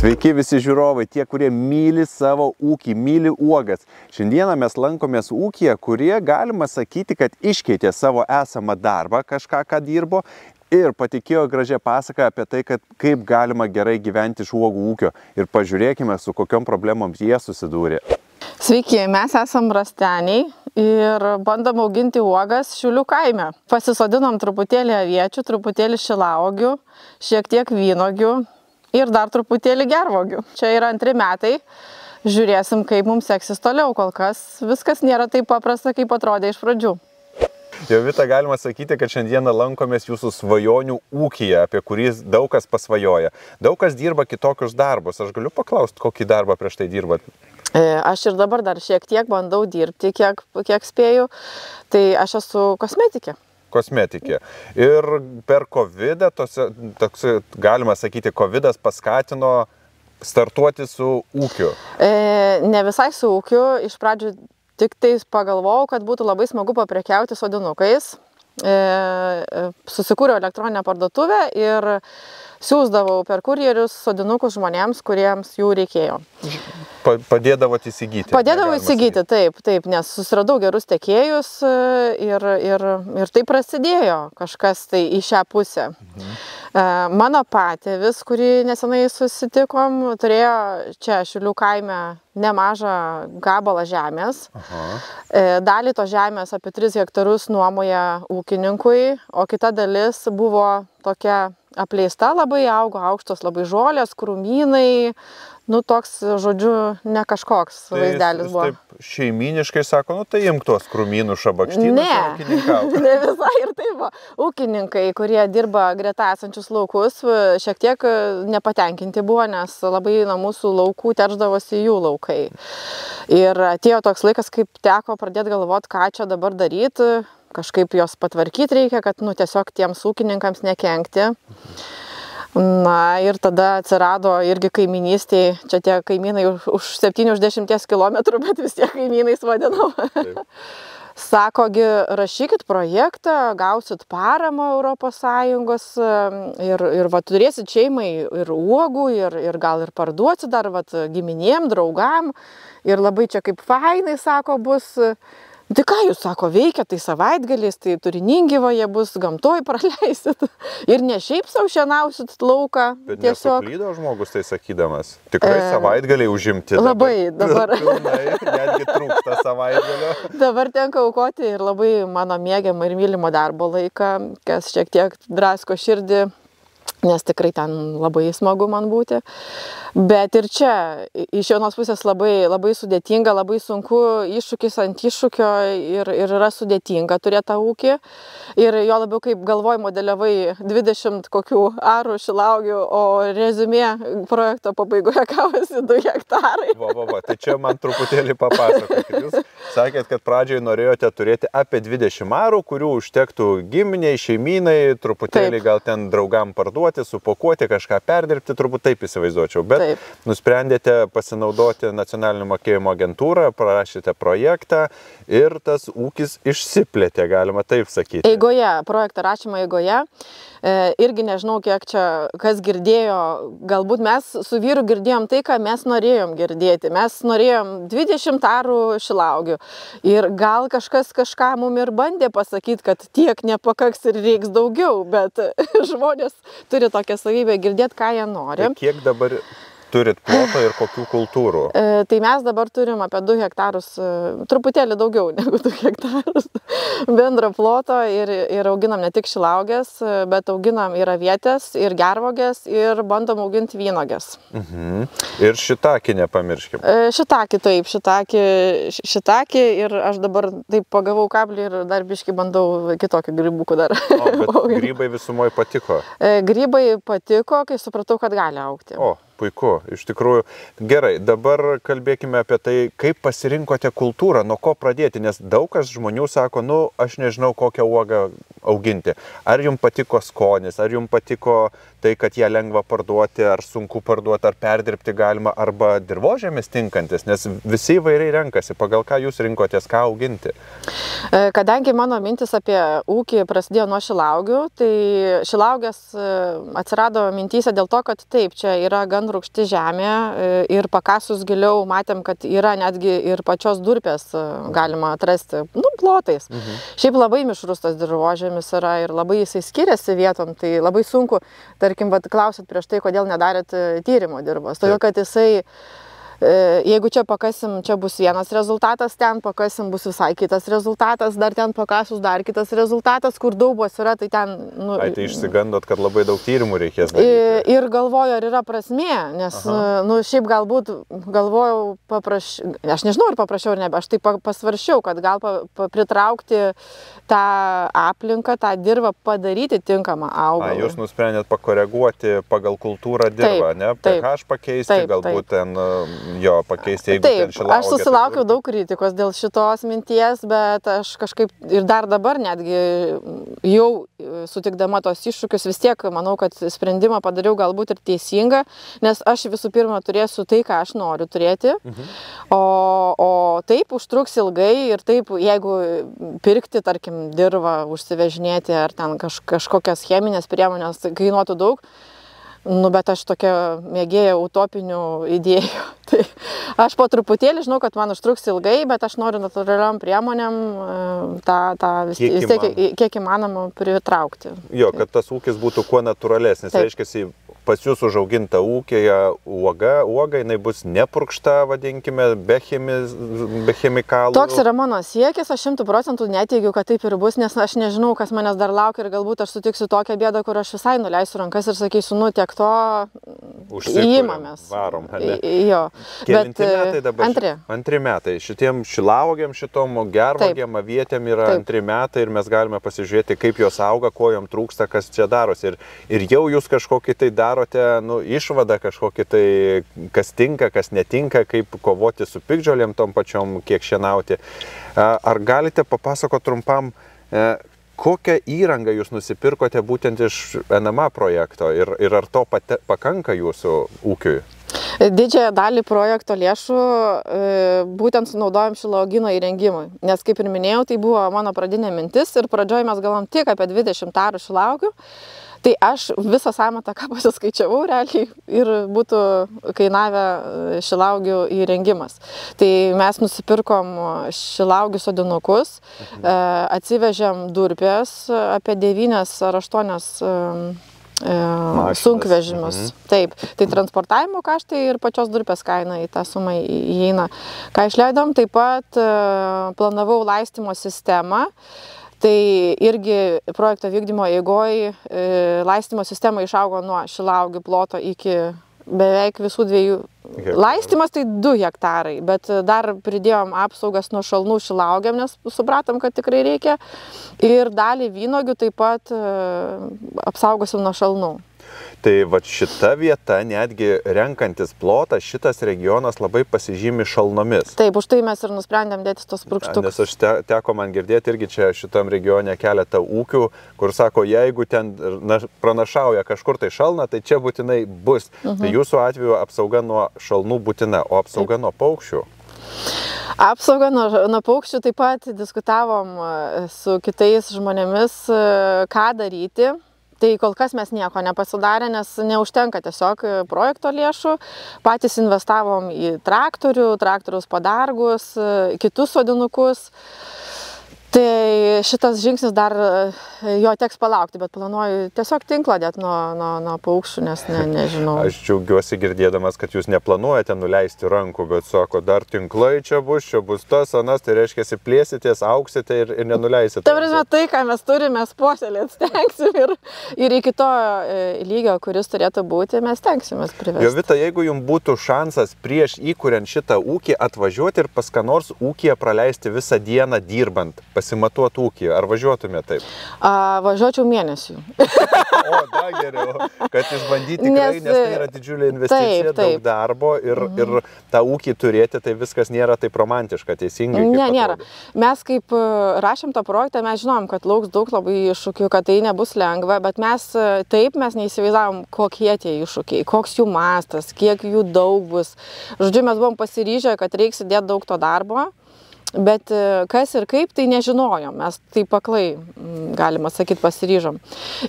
Sveiki visi žiūrovai, tie, kurie myli savo ūkį, myli uogas. Šiandieną mes lankomės ūkyje, kurie galima sakyti, kad iškeitė savo esamą darbą, kažką, ką dirbo, ir patikėjo gražią pasaką apie tai, kaip galima gerai gyventi iš uogų ūkio. Ir pažiūrėkime, su kokiom problemom jie susidūrė. Sveiki, mes esam rasteniai ir bandom auginti uogas Šiaulių kaime. Pasisodinom truputėlį aviečių, truputėlį šilauogių, šiek tiek vynuogių ir dar truputėlį gervuogių. Čia yra 2 metai. Žiūrėsim, kaip mums seksis toliau. Kol kas viskas nėra taip paprasta, kaip atrodė iš pradžių. Jovita, galima sakyti, kad šiandieną lankomės jūsų svajonių ūkyje, apie kurį daug kas pasvajoja. Daug kas dirba kitokius darbus. Aš galiu paklausti, kokį darbą prieš tai dirbat? Aš ir dabar dar šiek tiek bandau dirbti, kiek spėju. Tai aš esu kosmetikė. Kosmetikė. Ir per COVID-ą, galima sakyti, COVID-as paskatino startuoti su ūkiu. Ne visai su ūkiu. Iš pradžių tik tai pagalvojau, kad būtų labai smagu paprekiauti sodinukais. Susikūriau elektroninę parduotuvę ir siūsdavau per kurjerius sodinukus žmonėms, kuriems jų reikėjo. Padėdavot įsigyti? Padėdavau įsigyti, taip, nes susiradau gerus tiekėjus ir tai prasidėjo kažkas tai į šią pusę. Mano patėvis, kurį nesenai susitikom, turėjo čia Šiaulių kaime nemažą gabalą žemės. Dalį to žemės apie 3 hektarus nuomoja ūkininkui, o kita dalis buvo tokia apleista, labai augo aukštos labai žolės, krūmynai, nu toks, žodžiu, ne kažkoks vaizdelis buvo. Taip šeiminiškai sako, nu tai imk tuos krūmynų šabakštynus ir ūkininkauti. Ne visai ir taip buvo. Ūkininkai, kurie dirba greta esančius laukus, šiek tiek nepatenkinti buvo, nes labai nuo mūsų laukų teršdavosi jų laukai. Ir atėjo toks laikas, kaip teko pradėti galvoti, ką čia dabar daryti. Kažkaip jos patvarkyti reikia, kad tiesiog tiems ūkininkams nekenkti. Na ir tada atsirado irgi kaiminystėj, čia tie kaimynai už 70 kilometrų, bet vis tiek kaimynais vadinau. Sakogi, rašykit projektą, gausit paramą ES ir turėsit šeimai ir uogų, ir gal ir parduosit dar giminėm, draugam. Ir labai čia kaip fainai, sako, bus. Tai ką jūs, sako, veikia, tai savaitgaliais, tai turiningi jie bus, gamtoj praleisit. Ir ne šiaip savo šienausit lauką. Bet nesuklydo žmogus tai sakydamas. Tikrai savaitgaliai užimti. Labai dabar. Netgi trūksta savaitgalio. Dabar tenka aukoti ir labai mano mėgiamą ir mylimo darbo laiką, kas šiek tiek drasko širdį, nes tikrai ten labai smagu man būti. Bet ir čia, iš vienos pusės labai sudėtinga, labai sunku, iššūkis ant iššūkio ir yra sudėtinga turėti tą ūkį. Ir jo labiau kaip galvoj modeliavai 20 kokių arų šilauogių, o rezumė projekto pabaigoje gavosi 2 hektarai. Tai čia man truputėlį papasakokit. Jūs sakėt, kad pradžioje norėjote turėti apie 20 arų, kurių užtektų giminiai, šeimynai, truputėlį gal ten draugam parduoti, supakuoti, kažką perdirbti, turbūt taip įsivaizduočiau. Bet nusprendėte pasinaudoti nacionalinio mokėjimo agentūrą, parašėte projektą ir tas ūkis išsiplėtė, galima taip sakyti. Projekto rašymo eigoje. Irgi nežinau, kiek čia kas girdėjo. Galbūt mes su vyru girdėjom tai, ką mes norėjom girdėti. Mes norėjom 20 arų šilauogių. Ir gal kažkas kažką mum ir bandė pasakyti, kad tiek nepakaks ir reiks daugiau, bet žmonės turi tokią savybę girdėti, ką jie nori. Kiek dabar turit ploto ir kokių kultūrų? Tai mes dabar turim apie 2 hektarus, truputėlį daugiau negu 2 hektarus bendro ploto ir auginam ne tik šilauogės, bet auginam ir avietės, ir gervuoges, ir bandom auginti vynuoges. Ir šitakį nepamirškim. Šitakį ir aš dabar taip pagavau kablį ir dar biškį bandau kitokių grybukų dar. Bet grybai visumoje patiko? Grybai patiko, kai supratau, kad gali augti. Puiku, iš tikrųjų. Gerai, dabar kalbėkime apie tai, kaip pasirinkote kultūrą, nuo ko pradėti, nes daug kas žmonių sako, aš nežinau, kokią uogą auginti. Ar jums patiko skonis, ar jums patiko tai, kad ją lengva parduoti, ar sunku parduoti, ar perdirbti galima, arba dirvožėmis tinkantis, nes visi įvairiai renkasi, pagal ką jūs rinkotės, ką auginti. Kadangi mano mintis apie ūkį prasidėjo nuo šilauogių, tai šilaugės atsirado mintyse dėl to, kad taip, čia yra gan rūgšti žemė ir pakasus giliau matėm, kad yra netgi ir pačios durpės galima atrasti, plotais. Šiaip labai mišrus tas dirvožėmis yra ir labai jisai skiriasi vietom, tai labai sunku, tarkim, klausit prieš tai, kodėl nedarėt tyrimo dirbos, todėl kad jisai jeigu čia pakasim, čia bus vienas rezultatas, ten pakasim bus visai kitas rezultatas, dar ten pakasus dar kitas rezultatas, kur daubos yra, tai ten... Tai išsigandot, kad labai daug tyrimų reikės daryti. Ir galvoju, ar yra prasmė, nes, šiaip galbūt galvojau aš nežinau, ar paprašiau ar ne, aš tai pasvaršiau, kad gal pritraukti tą aplinką, tą dirvą padaryti tinkamą augalą. Jūs nusprendėt pakoreguoti pagal kultūrą dirvą, ne? pH pakeisti, galbūt ten... pakeisti, jeigu ten šilauogė. Aš susilaukiau daug kritikos dėl šitos minties, bet aš kažkaip ir dar dabar netgi jau sutikdama tos iššūkius vis tiek manau, kad sprendimą padariau galbūt ir teisingą, nes aš visų pirma turėsiu tai, ką aš noriu turėti, o taip užtruks ilgai ir taip, jeigu pirkti, tarkim, dirvą, užsivežinėti ar ten kažkokias cheminės priemonės kainuotų daug, bet aš tokia mėgėja utopinių idėjų. Tai aš po truputėlį žinau, kad man užtruks ilgai, bet aš noriu natūraliom priemonėm vis tiek kiek įmanoma pritraukti. Jo, kad tas ūkis būtų kuo natūralesnis. Reiškia, pas jūs užauginta ūkėje uoga, jinai bus nepurkšta, vadinkime, be chemikalų. Toks yra mano siekis, aš 100% neteigiu, kad taip ir bus, nes aš nežinau, kas manęs dar laukia ir galbūt aš sutiksiu tokią bėdą, kur aš visai nuleisiu rankas ir sakysiu, tiek to įimamės. Varom, ne? Jo. Kelinti metai dabar? Antri metai. Šitiem šilauogėm, šitom gervogėm, avietėm yra antri metai ir mes galime pasižiūrėti, kaip jos auga, ko jom trūksta, kas čia darosi. Ir jau jūs kažkokį tai darote išvadą kažkokį tai, kas tinka, kas netinka, kaip kovoti su piktžolėm tom pačiom, kiek šienauti. Ar galite papasakoti trumpam, kokią įrangą jūs nusipirkote būtent iš NMA projekto ir ar to pakanka jūsų ūkiui? Didžiąją dalį projekto lėšų būtent sunaudojom šilauogyno įrengimui, nes kaip ir minėjau, tai buvo mano pradinė mintis ir pradžioj mes galvom tik apie 20 arų šilauogių. Tai aš visą sąmatą, ką pasiskaičiavau realiai ir būtų kainavę šilauogių įrengimas. Tai mes nusipirkom šilauogių sodinukus, atsivežėm durpės apie 9 ar 8 sunkvežimus. Taip, tai transportavimo kaštai ir pačios durpės kaina į tą sumą įeina. Ką išleidom, taip pat planavau laistymo sistemą. Tai irgi projekto vykdymo eigoj laistymo sistema išaugo nuo šilauogių ploto iki beveik visų 2. Laistymas tai 2 hektarai, bet dar pridėjom apsaugas nuo šalnų šilauogėm, nes supratom, kad tikrai reikia. Ir dalį vynuogių taip pat apsaugosim nuo šalnų. Tai va šita vieta, netgi renkantis plotą, šitas regionas labai pasižymi šalnomis. Taip, už tai mes ir nusprendėm dėti tos purkštukus. Nes aš teko man girdėti irgi čia šitam regione keletą ūkių, kur sako, jeigu ten pranašauja kažkur tai šalna, tai čia būtinai bus. Tai jūsų atveju apsauga nuo šalnų būtina, o apsauga nuo paukščių? Apsaugą nuo paukščių taip pat diskutavom su kitais žmonėmis, ką daryti. Tai kol kas mes nieko nepasidarė, nes neužtenka tiesiog projekto lėšų. Patys investavom į traktoriaus padargus, kitus sodinukus. Tai šitas žingsnis dar jo teks palaukti, bet planuoju tiesiog tinklą dėti nuo paukščių, nes nežinau. Aš džiaugiuosi girdėdamas, kad jūs neplanuojate nuleisti rankų, bet sako, dar tinklai čia bus tas, anas, tai reiškia, plėsitės, auksite ir nenuleisite. Tai, ką mes turime, puoselėti stengsim ir iki to lygio, kuris turėtų būti, mes stengsimės privesti. Jovita, jeigu jums būtų šansas prieš įkuriant šitą ūkį atvažiuoti ir pas ką nors ūkyje praleisti visą dieną dirbant, pasimatuot ūkį, ar važiuotume taip? Važiuočiau mėnesių. O, dar geriau, kad išbandyti tikrai, nes tai yra didžiulė investicija, daug darbo ir tą ūkį turėti, tai viskas nėra taip romantiška, teisingai. Ne, nėra. Mes kaip rašėm tą projektą, mes žinom, kad lauks daug labai iššūkių, kad tai nebus lengva, bet mes neįsivaizdavom, kokie tie iššūkiai, koks jų mastas, kiek jų daug bus. Žodžiu, mes buvom pasiryžę, kad reiks įdėti daug to darbo. Bet kas ir kaip, tai nežinojom, mes taip aklai, galima sakyti, pasiryžom.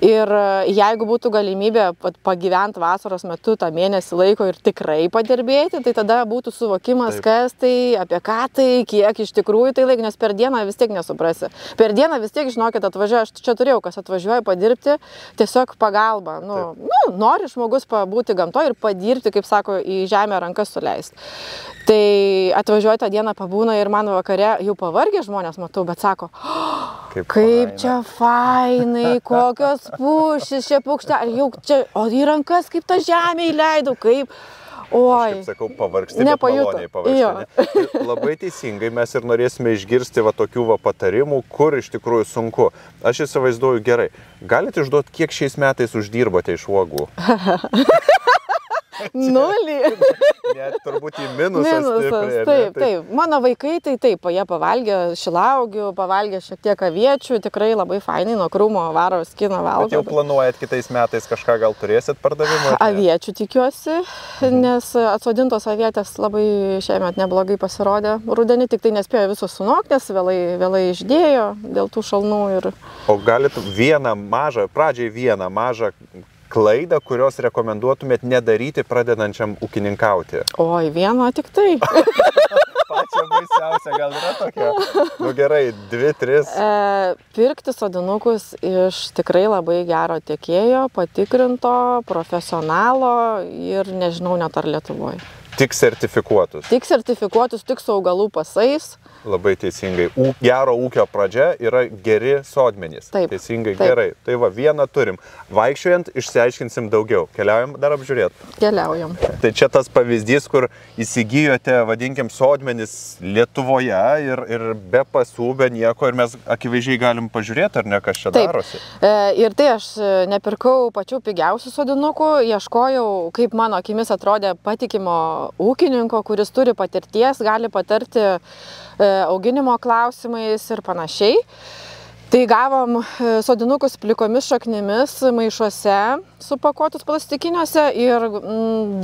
Ir jeigu būtų galimybė pagyventi vasaros metu tą mėnesį laiko ir tikrai padirbėti, tai tada būtų suvokimas, kas tai, apie ką tai, kiek iš tikrųjų tai laik, nes per dieną vis tiek nesuprasi. Per dieną vis tiek, žinokit, atvažiuoju, aš čia turėjau, kas atvažiuoja padirbti, tiesiog pagalba. Nori žmogus pabūti gamtoje ir padirbti, kaip sako, į žemę rankas suleisti. Tai atvažiuoju tą dieną pabūna ir man vakare jau pavargę žmonės matau, bet sako, kaip čia fainai, kokios pušys, čia paukšteliai, o į rankas kaip tą žemę įleidau, kaip... Oi, aš kaip sakau, pavargsti, bet maloniai pavargsti. Labai teisingai mes ir norėsime išgirsti tokių patarimų, kur iš tikrųjų sunku. Aš įsivaizduoju gerai. Galite išduoti, kiek šiais metais uždirbote iš uogų? Nulį. Net turbūt į minusas. Taip. Mano vaikai tai taip, jie pavalgė šilauogių, pavalgė šiek tiek aviečių, tikrai labai fainai, nuo krūmo varo skina valgo. Bet jau planuojat kitais metais kažką gal turėsit pardavimą? Aviečių tikiuosi, nes atsodintos avietės labai šiemet neblogai pasirodė. Rudenį tik tai nespėjo visos sunokti, nes vėlai išdėjo dėl tų šalnų. O galit pradžiai vieną mažą klaidą, kurios rekomenduotumėt nedaryti pradedančiam ūkininkauti? Oi, vieną tik tai. Pačia baisiausia, gal yra tokia? Gerai, 2-3. Pirkti sodinukus iš tikrai labai gero tiekėjo, patikrinto, profesionalo ir nežinau net ar Lietuvoje. Tik sertifikuotus? Tik sertifikuotus, tik su augalų pasais. Labai teisingai. Gero ūkio pradžia yra geri sodmenys. Taip. Teisingai, gerai. Tai vieną turim. Vaikščiojant išsiaiškinsim daugiau. Keliaujam dar apžiūrėti? Keliaujam. Tai čia tas pavyzdys, kur įsigijote, vadinkim, sodmenis Lietuvoje ir be pasų, be nieko, ir mes akivaizdžiai galim pažiūrėti, ar ne, kas čia darosi. Ir tai aš nepirkau pačių pigiausių sodinukų, ieškojau, kaip mano akimis atrodė patikimo ūkininko, kuris turi patirties, gali patarti auginimo klausimais ir panašiai. Tai gavom sodinukus plikomis šaknimis maišuose supakuotus plastikiniuose ir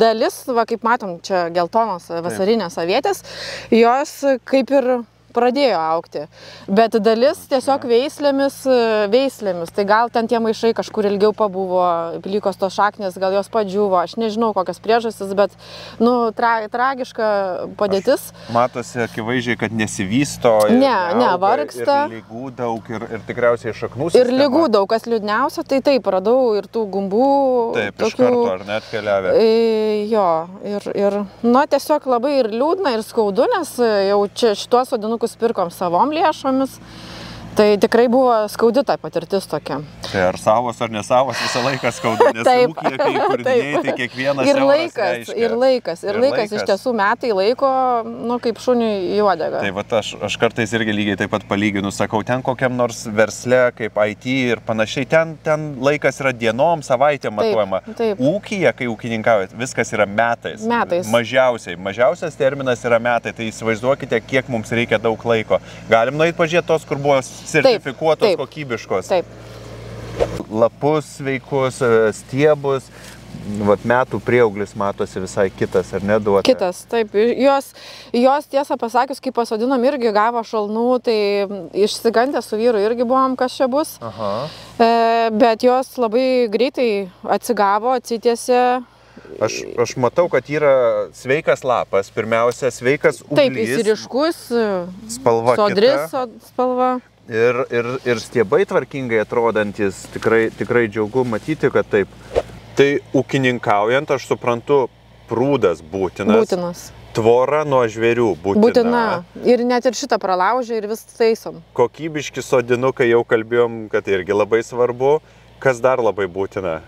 dalis, kaip matom, čia geltonos vasarinės avietės, jos kaip ir pradėjo augti, bet dalis tiesiog veislėmis, tai gal ten tie maišai kažkur ilgiau pabuvo, plikos tos šaknės, gal jos padžiuvo, aš nežinau kokias priežastis, bet tragiška padėtis. Matosi akivaizdžiai, kad nesivysto, vargsta. Ir lygų daug, ir tikriausiai šaknų sistema. Ir lygų daug, kas liūdniausia, tai taip, radau ir tų gumbų. Taip, tokių, iš karto, ar net keliavę? Jo, ir tiesiog labai ir liūdna, ir skaudu, nes jau čia šituos sodinukus pirkom savom lėšomis, tai tikrai buvo skaudi ta patirtis tokia. Tai ar savos ar nesavos visą laiką skaudu, nes ūkyje, kai kurdiniai, tai kiekvienas euras reiškia. Ir laikas, iš tiesų metai laiko, kaip šuniui į uodegą. Tai aš kartais irgi lygiai taip pat palyginu, sakau, ten kokiam nors versle, kaip IT ir panašiai, ten laikas yra dienom, savaitėm matuojama. Ūkyje, kai ūkininkaujat, viskas yra metais. Mažiausias terminas yra metai, tai įsivaizduokite, kiek mums reikia daug laiko. Galim nueit pažiūrėti tos, kur buvo sertifikuotos, kokybiškos. Taip. Lapus sveikus, stiebus, metų prieauglis matosi visai kitas, ar neduota? Kitas, taip. Jos tiesą pasakius, kai pasodinom, irgi gavo šalnų, tai išsigandę su vyru irgi buvom, kas čia bus. Bet jos labai greitai atsigavo, atsitiesė. Aš matau, kad yra sveikas lapas, pirmiausia, sveikas ūglys. Taip, jis ryškus, spalva sodris spalva. Ir stiebai tvarkingai atrodantis, tikrai džiaugu matyti, kad taip. Tai ūkininkaujant, aš suprantu, prūdas būtinas. Tvora nuo žvėrių būtina. Ir net ir šitą pralaužę ir vis taisom. Kokybiški sodinukai jau kalbėjom, kad irgi labai svarbu. Kas dar labai būtina?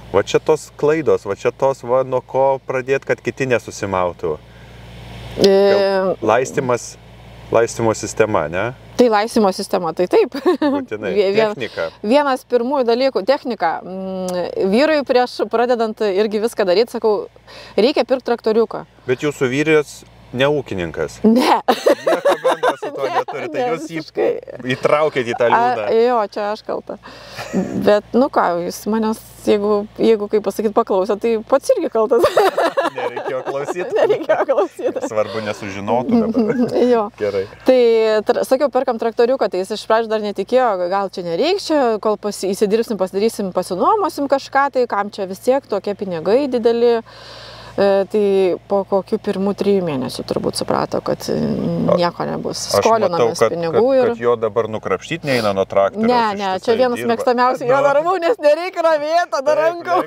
Va čia tos klaidos, va čia tos, nuo ko pradėti, kad kiti nesusimautų. Laistymo sistema, ne? Tai laistymo sistema, tai taip. Būtinai. Technika. Vienas pirmųjų dalykų - technika. Vyrui prieš pradedant irgi viską daryti, sakau, reikia pirkti traktoriuką. Bet jūsų vyras ne ūkininkas. Ne. Nieko bendro su tuo neturi, tai jūs jį įtraukėte į tą liūną. Jo, čia aš kalta. Bet, nu ką, jūs manęs, jeigu kaip pasakyti, paklausė, tai pats irgi kaltas. Nereikėjo klausyti. Nereikėjo klausyti. Svarbu nesužinotų dabar. Jo. Gerai. Tai, sakiau, perkam traktoriuką, tai jis iš pradžių dar netikėjo, gal čia nereiks, čia, kol įsidirbsim, pasidarysim, pasinuomosim kažką, tai kam čia vis tiek tokie pinigai dideli. Tai po kokių 1-3 mėnesių turbūt suprato, kad nieko nebus. Skolinomės pinigų ir... Kad jo dabar nukrapštyti neina nuo traktoriaus. Ne, čia vienas mėgstamiausių jo darbų, nes nereikia ravėti tada rankų.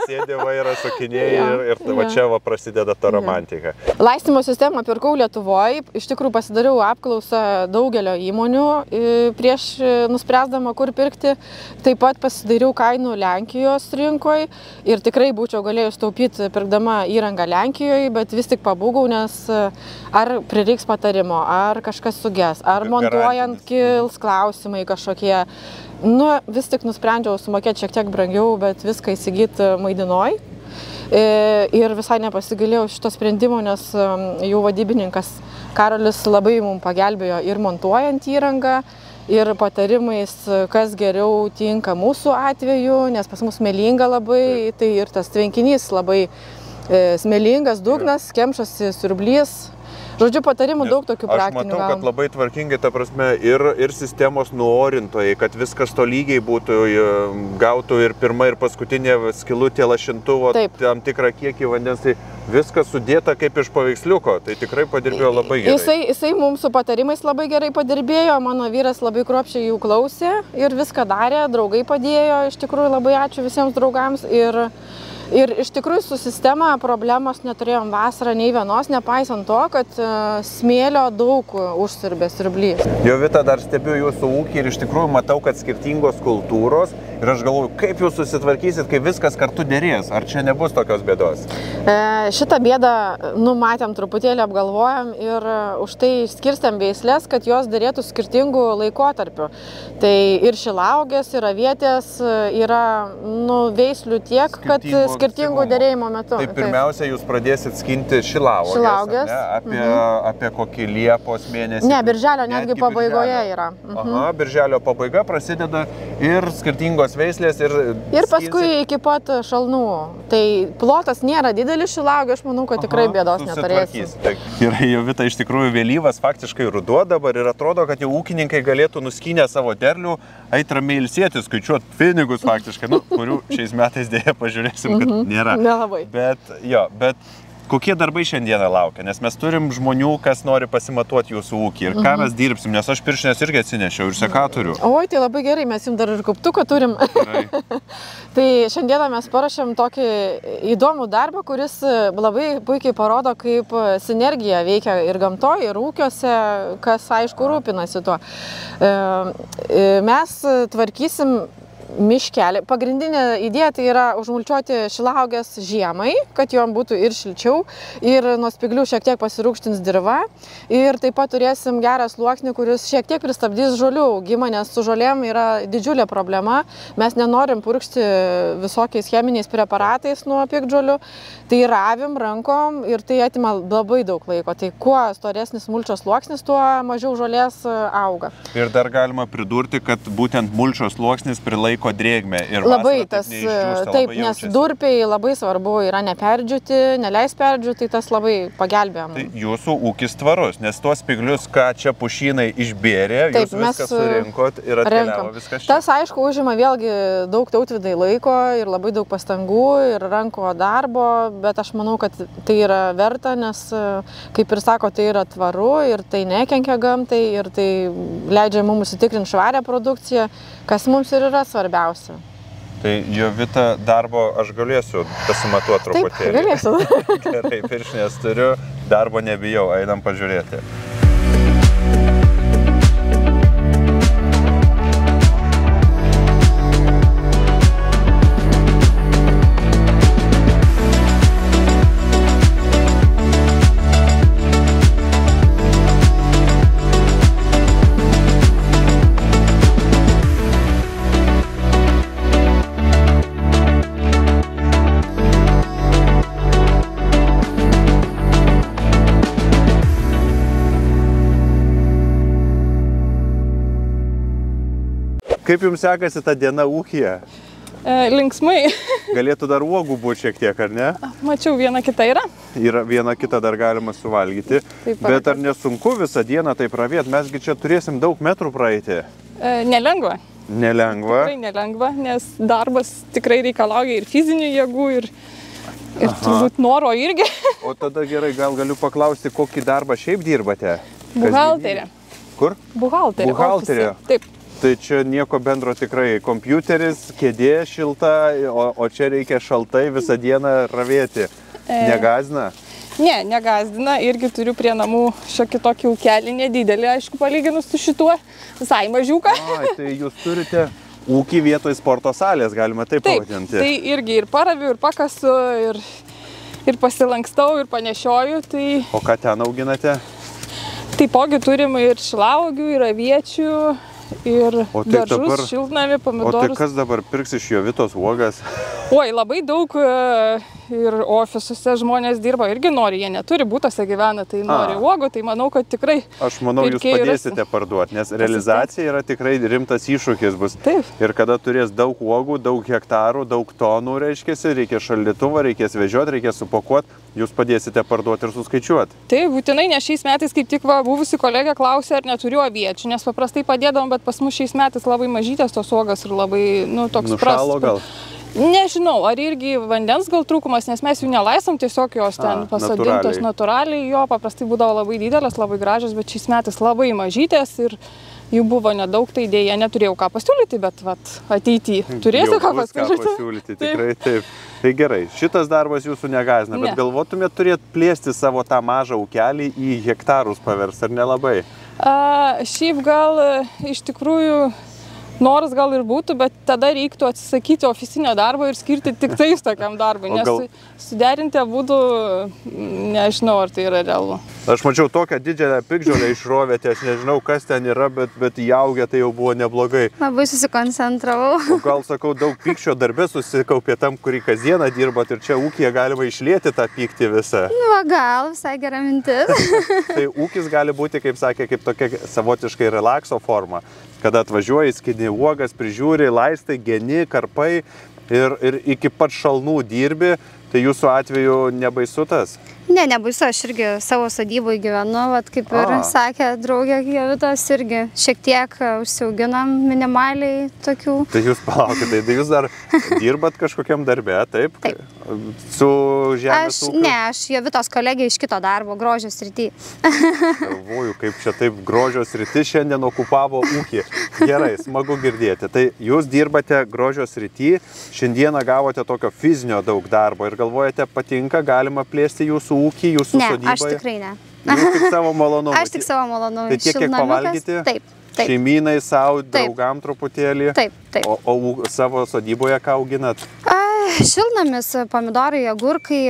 Sėdė vairą, sukinėjai ir va čia va prasideda ta romantika. Laistymo sistemą pirkau Lietuvoje. Iš tikrųjų pasidariau apklausą daugelio įmonių prieš nuspręsdama, kur pirkti. Taip pat pasidariau kainų Lenkijos rinkoje ir tikrai būčiau galėjus taupyti pirkdama įrangą Lenkijoje, bet vis tik pabūgau, nes ar prireiks patarimo, ar kažkas suges, ar montuojant kils klausimai kažkokie. Nu, vis tik nusprendžiau sumokėti šiek tiek brangiau, bet viską įsigyti Maidinoj. Ir visai nepasigailėjau šito sprendimo, nes jų vadybininkas Karolis labai mums pagelbėjo ir montuojant įrangą, ir patarimais, kas geriau tinka mūsų atveju, nes pas mus smėlinga labai, tai ir tas tvenkinys labai smėlingas dugnas, kemšasi siurblys. Žodžiu, patarimų daug tokių praktinių. Aš matau, kad labai tvarkingai, ta prasme, ir sistemos nuorintojai, kad viskas tolygiai būtų, gautų ir pirma, ir paskutinė skylutė lašintuvo, tam tikrą kiekį vandens, tai viskas sudėta kaip iš paveiksliuko, tai tikrai padirbėjo labai gerai. Jisai mums su patarimais labai gerai padirbėjo, mano vyras labai kruopščiai jų klausė ir viską darė, draugai padėjo, iš tikrųjų labai ačiū visiems draugams. Ir iš tikrųjų su sistema problemos neturėjom vasarą nei vienos, nepaisant to, kad smėlio daug užsirbė siurblys. Jovita, dar stebiu jūsų ūkį ir iš tikrųjų matau, kad skirtingos kultūros ir aš galvoju, kaip jūs susitvarkysit, kai viskas kartu derės, ar čia nebus tokios bėdos? Šitą bėdą numatėm truputėlį, apgalvojam ir už tai skirstėm veislės, kad jos derėtų skirtingų laikotarpių. Tai ir šilaugės, ir avietės yra veislių tiek, kad skirtingų derėjimo metu. Tai pirmiausia, jūs pradėsit skinti šilaugės. Apie kokį Liepos mėnesį. Ne, birželio netgi pabaigoje yra. Aha, birželio pabaiga prasideda ir skirtingos veislės. Ir paskui iki pat šalnų. Tai plotas nėra didelis šilaugė, aš manau, kad tikrai bėdos neturėsim. Ir Jovita, iš tikrųjų vėlyvas faktiškai ruduo dabar ir atrodo, kad jau ūkininkai galėtų nuskynę savo derlių, eit ramiai ilsėtis, skaičiuoti pinigus faktiškai, kurių šiais metais dėja pažiūrėsim, kad nėra. Nelabai. Bet kokie darbai šiandieną laukia? Nes mes turim žmonių, kas nori pasimatuoti jūsų ūkį. Ir ką mes dirbsim, nes aš pirštinės irgi atsinešiau ir sekatorių. Oi, tai labai gerai, mes jums dar ir kauptuką turim. Tai šiandieną mes paruošėm tokį įdomų darbą, kuris labai puikiai parodo, kaip sinergija veikia ir gamtoje, ir ūkiuose, kas aišku rūpinasi tuo. Mes tvarkysim miškelį. Pagrindinė idėja tai yra užmulčiuoti šilaugės žiemai, kad jom būtų ir šilčiau, ir nuo spyglių šiek tiek pasirūgštins dirva. Ir taip pat turėsim gerą sluoksnį, kuris šiek tiek pristabdys žolių augimą, nes su žolėm yra didžiulė problema. Mes nenorim purkšti visokiais cheminiais preparatais nuo piktžolių. Tai ravim rankom ir tai atima labai daug laiko. Tai kuo storesnis mulčio sluoksnis, tuo mažiau žolės auga. Ir dar galima pridurti, kad būtent mulčio sluoksnis prilaiko drėgmę ir labai tas, taip, nes durpiai labai svarbu yra neperdžiūti, neleis perdžiūti, tai tas labai pagelbėjo. Tai jūsų ūkis tvarus, nes tuos spyglius, ką čia pušynai išbėrė, jūs viską surinkot ir atkeliavo viskas čia. Tas aišku užima vėlgi daug tautvydai laiko ir labai daug pastangų ir ranko darbo, bet aš manau, kad tai yra verta, nes kaip ir sako, tai yra tvaru ir tai nekenkia gamtai ir tai leidžia mums užsitikrinti švarią produkciją, kas mums ir yra svarbiausia. Tai Jovita, darbo aš galėsiu pasimatuoti truputėlį. Taip, galėsiu. Gerai, pirštinės turiu, darbo nebijau, einam pažiūrėti. Kaip jums sekasi ta diena ūkyje? Linksmai. Galėtų dar uogų būti šiek tiek, ar ne? Mačiau, viena kita yra. Yra viena kita dar galima suvalgyti. Taip, bet ar nesunku visą dieną tai pravėt? Mesgi čia turėsim daug metrų praeiti. Nelengva. Nelengva. Tikrai nelengva, nes darbas tikrai reikalauja ir fizinių jėgų, ir turbūt noro irgi. O tada gerai, gal galiu paklausti, kokį darbą šiaip dirbate? Buhalterė. Kur? Buhalterė. Buhalterė. Taip. Tai čia nieko bendro tikrai. Kompiuteris, kėdė šilta, o čia reikia šaltai visą dieną ravėti. Negazina? Ne, negazdina. Irgi turiu prie namų šiokį tokį ūkelį nedidelį, aišku, palyginus su šituo. Visai mažiuką. Ai, tai jūs turite ūkį vietoj sporto salės, galima taip pavadinti. Tai irgi ir paraviu, ir pakasu, ir pasilankstau, ir panešioju. Tai... O ką ten auginate? Taipogi turim ir šilauogių, ir aviečių, ir daržus, dabar, šiltnamį, pomidorus. O tai kas dabar pirks iš Jovitos uogas? Oi, labai daug ir ofisuose žmonės dirba, irgi nori, jie neturi, būtuose gyvena, tai nori uogų, tai manau, kad tikrai... Aš manau, jūs padėsite parduoti, nes realizacija yra tikrai rimtas iššūkis bus. Taip. Ir kada turės daug uogų, daug hektarų, daug tonų, reiškiasi, reikės šaldytuvą, reikės vežioti, reikės supakuoti, jūs padėsite parduoti ir suskaičiuoti. Taip, būtinai, nes šiais metais kaip tik buvusi kolegė klausė, ar neturiu aviečių, nes paprastai padėdavom, bet pas mus šiais metais labai mažytės tos uogas ir labai, toks prastas. Nušalo gal? Nežinau, ar irgi vandens gal trūkumas, nes mes jų nelaistom, tiesiog jos ten pasodintos natūraliai. Jo, paprastai būdavo labai didelės, labai gražios, bet šiais metais labai mažytės ir jų buvo nedaug, tai dėja neturėjau ką pasiūlyti, bet ateityje turėsiu ką pasiūlyti. Tikrai taip. Tai gerai, šitas darbas jūsų negazina, bet galvotumėt turėti plėsti savo tą mažą ūkelį į hektarus pavers, ar nelabai? Šiaip gal iš tikrųjų noras gal ir būtų, bet tada reiktų atsisakyti ofisinio darbo ir skirti tik tais tokiam darbui, nes suderinti abudu, nežinau, ar tai yra realu. Aš mačiau tokią didžiulę piktžolę išrovėte, aš nežinau, kas ten yra, bet įaugę tai jau buvo neblogai. Labai susikoncentravau. O gal, sakau, daug pykčio darbė susikaupė tam, kurį kasdieną dirbat ir čia ūkyje galima išlieti tą pyktį visą. Gal, visai gera mintis. Tai ūkis gali būti, kaip sakė, kaip tokia savotiškai relakso forma. Kada atvažiuoji, skini uogas, prižiūri, laistai, geni, karpai ir iki pat šalnų dirbi, tai jūsų atveju nebaisu tas? Ne, nebaisu, aš irgi savo sodyboje gyvenu, kaip ir sakė draugė Jovitos, irgi šiek tiek užsiauginam minimaliai tokių. Tai jūs palaukite, tai jūs dar dirbat kažkokiam darbe, taip? Taip. Su žemės ūkiu? Ne, aš Jovitos kolegė iš kito darbo, grožio srity. Galvoju, kaip čia taip grožio srity šiandien okupavo ūkį. Gerai, smagu girdėti. Tai jūs dirbate grožio srity, šiandieną gavote tokio fizinio daug darbo ir galvojate, patinka, galima plėsti jūsų ūkį, jūsų sodyboje? Ne, aš tikrai ne. Jūs tik savo malonumui? Aš tik savo malonumui. Tai tiek, kiek pavalgyti? Taip. Šeimynai, savo, draugam truputėlį? Taip. O savo sodyboje ką auginat? Šiltnamis, pomidorai, agurkai,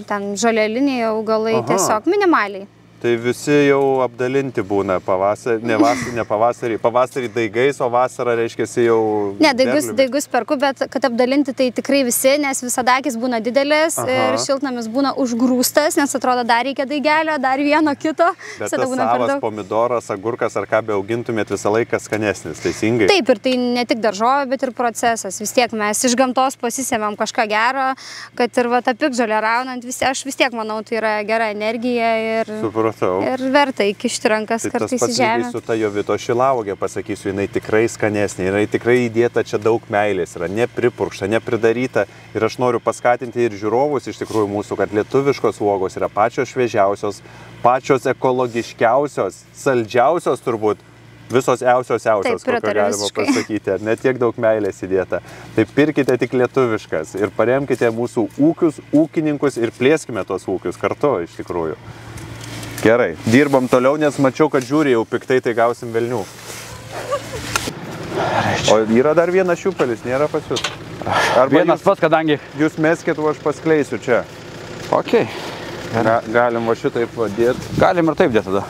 ten žoleliniai augalai, tiesiog minimaliai. Tai visi jau apdalinti būna pavasarį, ne pavasarį, pavasarį daigais, o vasarą reiškiasi jau... Ne, daigus perku, bet kad apdalinti tai tikrai visi, nes visada akis būna didelis ir šiltnamis būna užgrūstas, nes atrodo dar reikia daigelio, dar vieno kito. Bet tas savas pomidoras, agurkas ar ką be augintumėt visą laiką skanesnis, teisingai? Taip, ir tai ne tik daržovė, bet ir procesas. Vis tiek mes iš gamtos pasisėmėm kažką gero, kad ir tą piktžolę raunant, aš vis tiek manau, tai yra gera energija ir... Ir verta įkišti rankas kartais į žemę. Tas pats su ta Jovitos šilauogė, pasakysiu, jinai tikrai skanesnė, jinai tikrai įdėta čia daug meilės, yra nepripurkšta, nepridaryta. Ir aš noriu paskatinti ir žiūrovus iš tikrųjų mūsų, kad lietuviškos uogos yra pačios šviežiausios, pačios ekologiškiausios, saldžiausios turbūt, visos iausios, kokio galima pasakyti, ar ne tiek daug meilės įdėta. Tai pirkite tik lietuviškas ir paremkite mūsų ūkius, ūkininkus ir plėskime tos ūkius kartu iš tikrųjų. Gerai, dirbam toliau, nes mačiau, kad žiūri jau piktai, tai gausim velnių. O yra dar vienas šiupelis, nėra pas jūs? Vienas pats, kadangi... Jūs meskit, o aš paskleisiu čia. Ok. Galim va šitaip dėti. Galim ir taip dėti tada.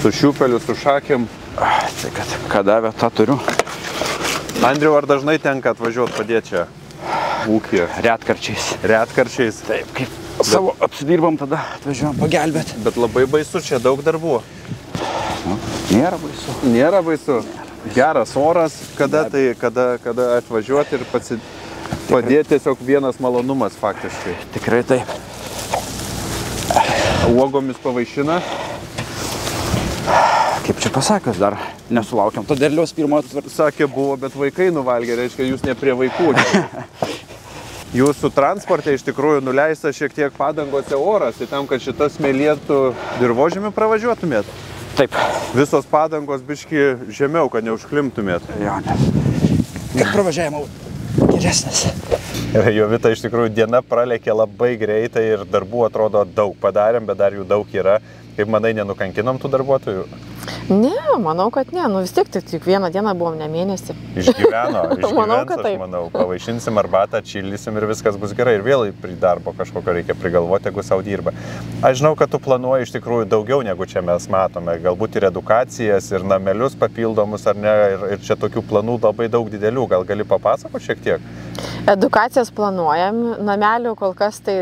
Su šiupeliu, su šakėm. Tai kad davė, tą turiu. Andriau, ar dažnai tenka atvažiuoti padėti čia ūkyje? Retkarčiais. Retkarčiais? Taip, kaip savo apsidirbam, tada atvažiuojam pagelbėti. Bet labai baisu, čia daug darbų. Nėra baisu. Nėra baisu? geras oras, kada atvažiuoti ir padėti, tiesiog vienas malonumas faktiškai. Tikrai taip. Uogomis pavaišina. Kaip čia pasakius, dar nesulaukiam to derliaus pirmo atvartų. Sakė, buvo, bet vaikai nuvalgė, reiškia, jūs ne prie vaikų. Jūsų transporte iš tikrųjų nuleista šiek tiek padangose oras, tai tam, kad šitas smėlėtų dirvožemį pravažiuotumėt. Taip. Visos padangos biški žemiau, kad neužklimtumėt. Jo, nes. Kaip pravažiavimo geresnis. Ir Jovita, iš tikrųjų diena pralėkė labai greitai ir darbų atrodo daug padarėm, bet dar jų daug yra. Kaip manai, nenukankinom tų darbuotojų? Ne, manau, kad ne. Nu vis tiek tik vieną dieną buvom, ne mėnesį. Išgyvens, manau, kad aš manau. Pavaišinsim arbatą, atšildysim ir viskas bus gerai. Ir vėl prie darbo kažkokio reikia prigalvoti, jeigu savo dirba. Aš žinau, kad tu planuoji iš tikrųjų daugiau negu čia mes matome. Galbūt ir edukacijas, ir namelius papildomus, ar ne. Ir čia tokių planų labai daug didelių. Gal gali papasakoti šiek tiek? Edukacijas planuojam. Namelių kol kas tai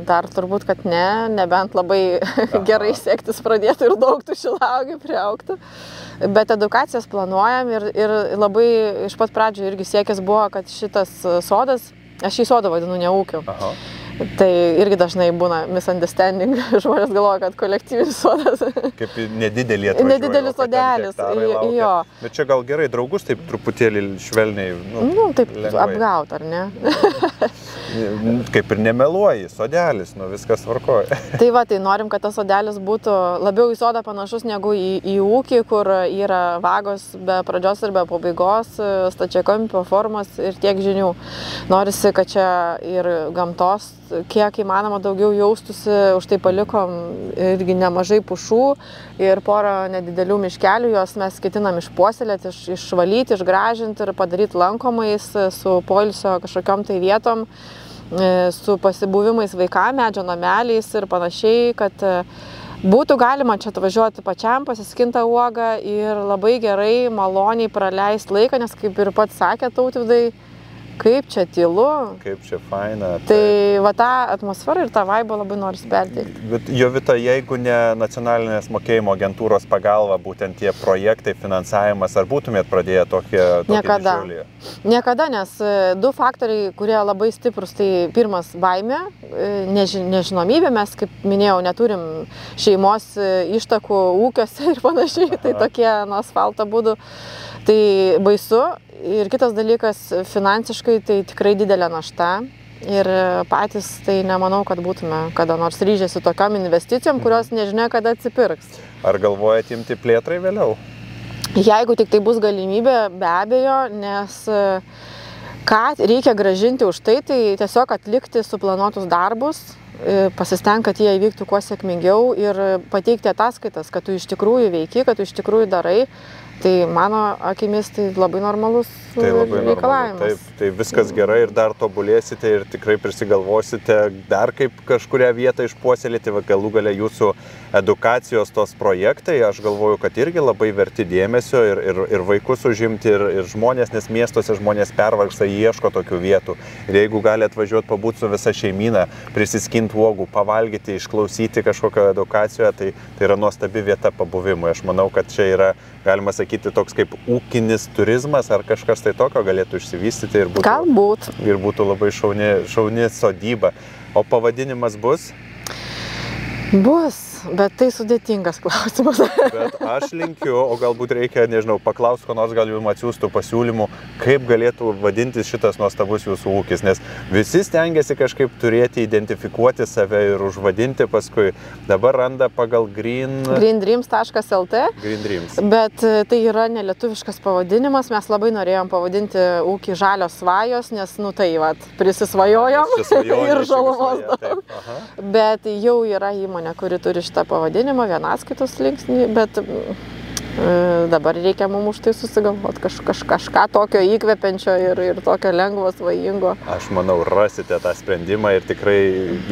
dar turbūt, kad ne. Nebent labai gerai sektis pradėtų ir daug tų šilauogių priaugtų. Bet edukacijas planuojam ir labai iš pat pradžių irgi siekis buvo, kad šitas sodas, aš jį sodą vadinu, ne ūkiu. Aha. Tai irgi dažnai būna misunderstanding, žmonės galvoja, kad kolektyvinis sodas. Kaip nedidelį atvažiuoja. Nedidelis sodelis, jo. Bet čia gal gerai draugus taip truputėlį švelniai, taip lengvai apgaut, ar ne? Kaip ir nemeluoji, sodelis, viskas tvarkoja. Tai va, tai norim, kad tas sodelis būtų labiau į sodą panašus negu į ūkį, kur yra vagos be pradžios ir be pabaigos, stačiakampio formos ir tiek žinių. Norisi, kad čia ir gamtos kiek įmanoma daugiau jaustųsi, už tai palikom irgi nemažai pušų ir porą nedidelių miškelių, juos mes ketinam išpuoselėti, išvalyti, išgražinti ir padaryti lankomais su poilsio kažkokiom tai vietom, su pasibuvimais vaikam, medžio nameliais ir panašiai, kad būtų galima čia atvažiuoti pačiam, pasiskintą uogą ir labai gerai, maloniai praleisti laiką, nes kaip ir pats sakė Tautvydai, kaip čia tylu. Kaip čia faina. Tai va tą atmosferą ir tą vaibą labai norisi perteikti. Bet Jovita, jeigu ne nacionalinės mokėjimo agentūros pagalba, būtent tie projektai, finansavimas, ar būtumėt pradėję tokį didžiulį? Niekada, nes du faktoriai, kurie labai stiprus, tai pirmas baimė, nežinomybė, mes, kaip minėjau, neturim šeimos ištakų ūkiuose ir panašiai, tai tokie nuo asfalto būdų. Tai baisu. Ir kitas dalykas, finansiškai tai tikrai didelė našta ir patys tai nemanau, kad būtume kada nors ryžęsi tokiom investicijom, kurios nežinia, kada atsipirks. Ar galvojate imti plėtrai vėliau? Jeigu tik tai bus galimybė, be abejo, nes ką reikia gražinti už tai, tai tiesiog atlikti suplanuotus darbus, pasistengti, kad jie įvyktų kuo sėkmingiau ir pateikti ataskaitas, kad tu iš tikrųjų veiki, kad tu iš tikrųjų darai. Tai mano akimis tai labai normalus reikalavimas. Taip, tai viskas gerai ir dar tobulėsite ir tikrai prisigalvosite dar kaip kažkurią vietą išpuoselėti, galų gale jūsų edukacijos tos projektai, aš galvoju, kad irgi labai verti dėmesio ir vaikus užimti ir žmonės, nes miestuose žmonės pervargsta, ieško tokių vietų. Ir jeigu gali atvažiuoti pabūti su visa šeimyna, prisiskinti uogų, pavalgyti, išklausyti kažkokio edukacijoje, tai yra nuostabi vieta pabuvimui. Aš manau, kad čia yra, galima sakyti, toks kaip ūkinis turizmas ar kažkas tai tokio galėtų išsivystyti ir būtų labai šauni sodyba. O pavadinimas bus? Bus, bet tai sudėtingas klausimas. Bet aš linkiu, o galbūt reikia, nežinau, paklausti, ko nors gal jums atsiųstų pasiūlymų, kaip galėtų vadintis šitas nuostabus jūsų ūkis, nes visi stengiasi kažkaip turėti, identifikuoti save ir užvadinti paskui. Dabar randa pagal greendreams.lt, bet tai yra nelietuviškas pavadinimas, mes labai norėjom pavadinti ūkį Žalios svajos, nes, tai prisisvajojom ir žalumos daug. Bet jau yra įmonė, kuri turi šitą pavadinimą, vienaskaitos linksnį, bet dabar reikia mums už tai susigalvoti kažką tokio įkvepiančio ir tokio lengvo, svajingo. Aš manau, rasite tą sprendimą ir tikrai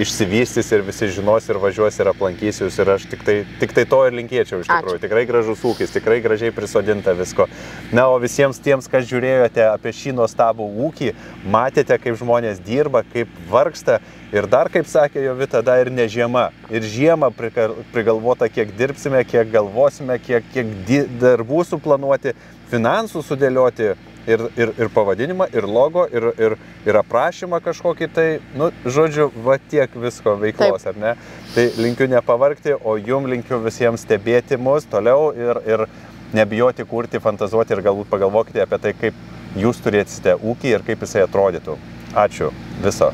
išsivystys ir visi žinos ir važiuos ir aplankys jūs ir aš tik tai to ir linkėčiau iš tikrųjų. Tikrai gražus ūkis, tikrai gražiai prisodinta visko. Na, o visiems tiems, kas žiūrėjote apie šį nuostabų ūkį, matėte, kaip žmonės dirba, kaip vargsta. Ir dar, kaip sakė Jovita, ir ne žiema. Ir žiemą prigalvota, kiek dirbsime, kiek galvosime, kiek darbų suplanuoti, finansų sudėlioti ir pavadinimą, ir logo, ir aprašymą kažkokį tai, nu, žodžiu, va tiek visko veiklos, ar ne? Tai linkiu nepavargti, o jum linkiu visiems stebėti mus toliau ir nebijoti kurti, fantazuoti ir galbūt pagalvokite apie tai, kaip jūs turėsite ūkį ir kaip jisai atrodytų. Ačiū. Viso.